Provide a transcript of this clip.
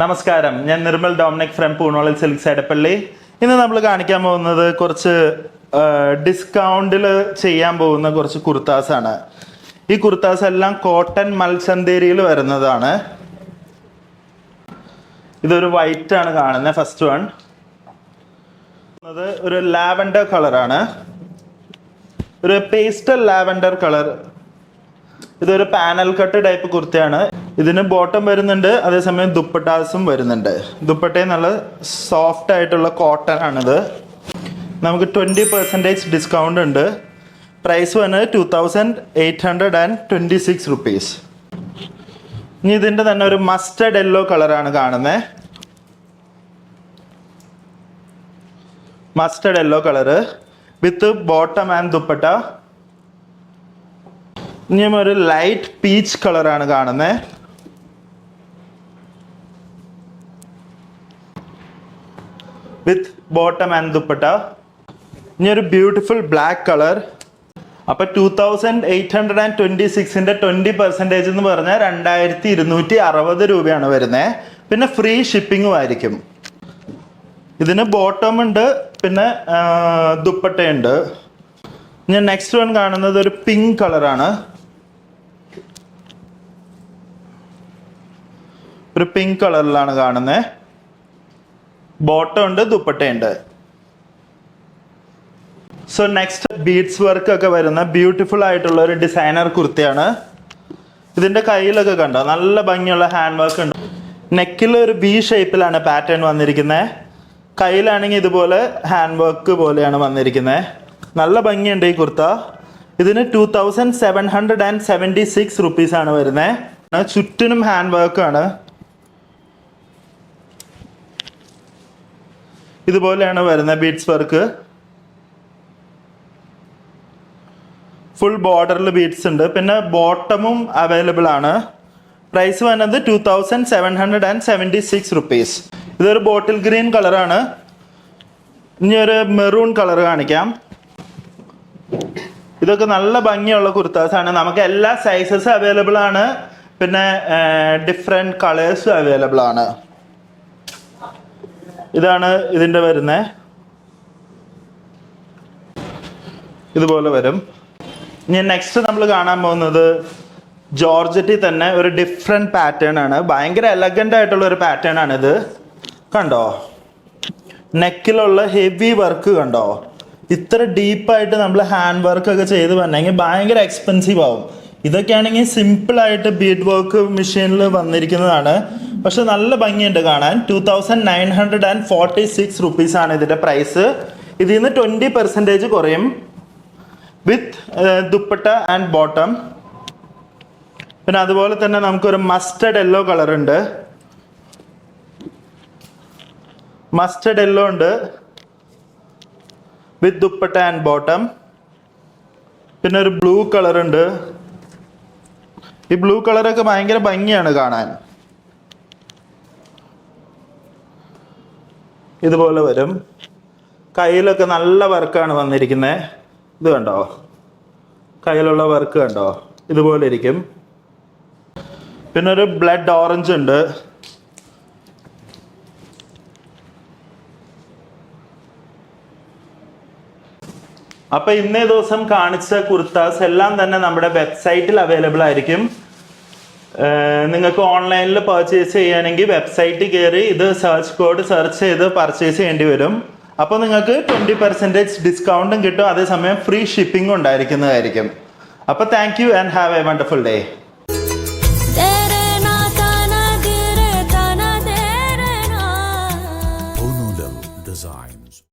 നമസ്കാരം, ഞാൻ Nirmal Dominic from Poonolil Silks Edappally. ഇന്ന് നമ്മൾ കാണിക്കാൻ പോകുന്നത് കുറച്ച് ഡിസ്കൗണ്ടിൽ ചെയ്യാൻ പോകുന്ന കുറച്ച് കുർത്താസാണ്. ഈ കുർത്താസ് എല്ലാം കോട്ടൺ മൽചന്തേരിയിൽ വരുന്നതാണ്. ഇതൊരു വൈറ്റ് ആണ് കാണുന്നത്. ഫസ്റ്റ് വൺ ഒരു ലാവൻഡർ കളറാണ്, ഒരു പേസ്റ്റൽ ലാവൻഡർ കളർ. ഇതൊരു പാനൽ കട്ട് ടൈപ്പ് കുർത്തയാണ്. ഇതിന് ബോട്ടം വരുന്നുണ്ട്, അതേസമയം ദുപ്പട്ടാസും വരുന്നുണ്ട്. ദുപ്പട്ടയും നല്ല സോഫ്റ്റ് ആയിട്ടുള്ള കോട്ടൺ ആണിത്. നമുക്ക് 20% ഡിസ്കൗണ്ട് ഉണ്ട്. പ്രൈസ് വന്നത് 2826 റുപ്പീസ്. ഇനി ഇതിൻ്റെ തന്നെ ഒരു മസ്റ്റർഡ് യെല്ലോ കളറാണ് കാണുന്നത്. Mustard yellow colour with bottom and dupatta. ഇനിയും ഒരു ലൈറ്റ് പീച്ച് കളറാണ് കാണുന്നത്. വിത്ത് ബോട്ടം ആൻഡ് ദുപ്പട്ട. ഇനി ഒരു ബ്യൂട്ടിഫുൾ ബ്ലാക്ക് കളർ. അപ്പോൾ 2826-ന്റെ 20% എന്ന് പറഞ്ഞാൽ 2260 രൂപയാണ് വരുന്നത്. പിന്നെ ഫ്രീ ഷിപ്പിങ്ങും ആയിരിക്കും. ഇതിന് ബോട്ടം ഉണ്ട്, പിന്നെ ദുപ്പട്ടയുണ്ട്. ഞാൻ നെക്സ്റ്റ് വൺ കാണുന്നത് ഒരു പിങ്ക് കളറാണ്. ഒരു പിങ്ക് കളറിലാണ് കാണുന്നത്. ബോട്ടം ഉണ്ട്, ദുപ്പട്ടയുണ്ട്. സോ നെക്സ്റ്റ് ബീഡ്സ് വർക്ക് ഒക്കെ വരുന്ന ബ്യൂട്ടിഫുൾ ആയിട്ടുള്ള ഒരു ഡിസൈനർ കുർത്തിയാണ്. ഇതിന്റെ കയ്യിലൊക്കെ കണ്ടോ, നല്ല ഭംഗിയുള്ള ഹാൻഡ് വർക്ക് ഉണ്ട്. നെക്കിൽ ഒരു ബി ഷേപ്പിലാണ് പാറ്റേൺ വന്നിരിക്കുന്നത്. കയ്യിലാണെങ്കിൽ ഇതുപോലെ ഹാൻഡ് വർക്ക് പോലെയാണ് വന്നിരിക്കുന്നത്. നല്ല ഭംഗിയുണ്ട് ഈ കുർത്ത. ഇതിന് 2776 റുപ്പീസ് ആണ് വരുന്നത്. ചുറ്റിനും ഹാൻഡ് വർക്കാണ്. ഇതുപോലെയാണ് വരുന്നത് ബീഡ്സ് വർക്ക്. ഫുൾ ബോർഡറിൽ ബീഡ്സ് ഉണ്ട്. പിന്നെ ബോട്ടമും അവൈലബിൾ ആണ്. പ്രൈസ് വന്നത് 2776 റുപ്പീസ്. ഇതൊരു ബോട്ടിൽ ഗ്രീൻ കളറാണ്. ഇനി ഒരു മെറൂൺ കളർ കാണിക്കാം. ഇതൊക്കെ നല്ല ഭംഗിയുള്ള കുർത്താസാണ്. നമുക്ക് എല്ലാ സൈസസ് അവൈലബിൾ ആണ്. പിന്നെ ഡിഫറെൻറ്റ് കളേഴ്സും അവൈലബിൾ ആണ്. ഇതാണ് ഇതിൻ്റെ വരുന്നത്. ഇതുപോലെ വരും. ഇനി നെക്സ്റ്റ് നമ്മൾ കാണാൻ പോകുന്നത് ജോർജറ്റിൽ തന്നെ ഒരു ഡിഫറെൻറ്റ് പാറ്റേൺ ആണ്. ഭയങ്കര എലഗൻ്റ് ആയിട്ടുള്ള ഒരു പാറ്റേൺ ആണിത്. കണ്ടോ, നെക്കിലുള്ള ഹെവി വർക്ക് കണ്ടോ. ഇത്ര ഡീപ്പായിട്ട് നമ്മൾ ഹാൻഡ് വർക്ക് ഒക്കെ ചെയ്ത് വരണമെങ്കിൽ ഭയങ്കര എക്സ്പെൻസീവ് ആവും. ഇതൊക്കെയാണെങ്കിൽ സിമ്പിളായിട്ട് ബീഡ് വർക്ക് മെഷീനിൽ വന്നിരിക്കുന്നതാണ്. പക്ഷെ നല്ല ഭംഗിയുണ്ട് കാണാൻ. 2946 റുപ്പീസ് ആണ് ഇതിൻ്റെ പ്രൈസ്. ഇതിൽ നിന്ന് 20% കുറയും വിത്ത് ദുപ്പട്ട ആൻഡ് ബോട്ടം. പിന്നെ അതുപോലെ തന്നെ നമുക്കൊരു മസ്റ്റർഡ് യെല്ലോ കളർ ഉണ്ട്. മസ്റ്റർഡ് യെല്ലോ ഉണ്ട് വിത്ത് ദുപ്പട്ട ആൻഡ് ബോട്ടം. പിന്നെ ഒരു ബ്ലൂ കളർ ഉണ്ട്. ഈ ബ്ലൂ കളറൊക്കെ ഭയങ്കര ഭംഗിയാണ് കാണാൻ. ഇതുപോലെ വരും. കയ്യിലൊക്കെ നല്ല വർക്കാണ് വന്നിരിക്കുന്നത്. ഇത് കണ്ടോ, കയ്യിലുള്ള വർക്ക് കണ്ടോ, ഇതുപോലെ ഇരിക്കും. പിന്നെ ഒരു ബ്ലഡ് ഓറഞ്ച് ഉണ്ട്. അപ്പൊ ഇന്നേ ദിവസം കാണിച്ച കുർത്താസ് എല്ലാം തന്നെ നമ്മുടെ വെബ്സൈറ്റിൽ അവൈലബിൾ ആയിരിക്കും. നിങ്ങൾക്ക് ഓൺലൈനിൽ പർച്ചേസ് ചെയ്യുകയാണെങ്കിൽ വെബ്സൈറ്റിൽ കയറി ഇത് സെർച്ച് കോഡ് സെർച്ച് ചെയ്ത് പർച്ചേസ് ചെയ്യേണ്ടി വരും. അപ്പോൾ നിങ്ങൾക്ക് 20% ഡിസ്കൗണ്ടും കിട്ടും, അതേസമയം ഫ്രീ ഷിപ്പിംഗും ഉണ്ടായിരിക്കുന്നതായിരിക്കും. അപ്പോൾ thank you and have A wonderful day.